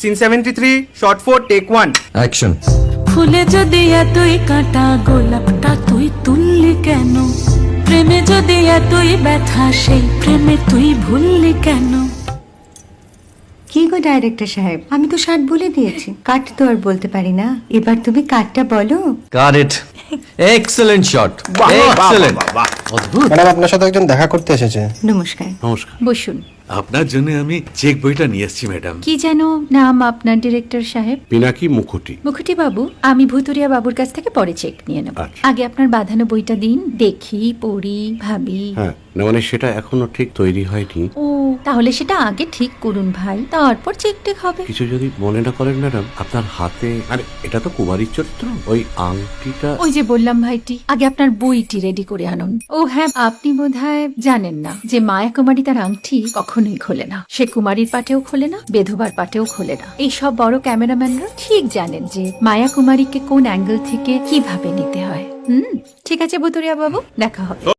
Scene 73 short 4 take 1 action. ফুলে যদি এতই কাটা গোলাপটা তুই তুললি কেন? প্রেমে যদি এতই ব্যথা সেই প্রেমে তুই ভুললি কেন? কি গো ডাইরেক্টর সাহেব, আমি তো 60 বলে দিয়েছি, কাট তো আর বলতে পারি না, এবার তুমি কাটটা বলো। Got it. Excellent shot, excellent. অদ্ভুত। ম্যাডাম, আপনার সাথে একজন দেখা করতে এসেছে। নমস্কার। নমস্কার। বসুন। আপনার জন্য আমি চেক বইটা নিয়ে এসেছি ম্যাডাম। কি যেন নাম আপনার ডিরেক্টর সাহেব? পিনাকি মুখোটি। মুখুটি বাবু, আমি ভুতুরিয়া বাবুর কাছ থেকে পরে চেক নিয়ে নেব। আচ্ছা। আগে আপনার বাঁধানো বইটা দিন, দেখি, পড়ি, ভাবি। হ্যাঁ, না মানে সেটা এখনো ঠিক তৈরি হয়নি। ও, তাহলে সেটা আগে ঠিক করুন ভাই, তারপর চেক টেক হবে। কিছু যদি মনে না করেন ম্যাডাম, আপনার হাতে, আরে এটা তো কুমারীর চরিত্র, ওই আংটিটা। ওই যে বললাম ভাইটি, আগে আপনার বইটি রেডি করে আনুন। ও হ্যাঁ, আপনি বোধহয় জানেন না যে মায়া কুমারী তার আংটি কখনোই খোলে না। সে কুমারীর পাটেও খোলে না, বেধবার পাটেও খোলে না। এই সব বড় ক্যামেরাম্যানরা ঠিক জানেন যে মায়া কুমারীকে কোন অ্যাঙ্গেল থেকে কিভাবে নিতে হয়। ঠিক আছে ভুতুরিয়া বাবু, দেখা হবে।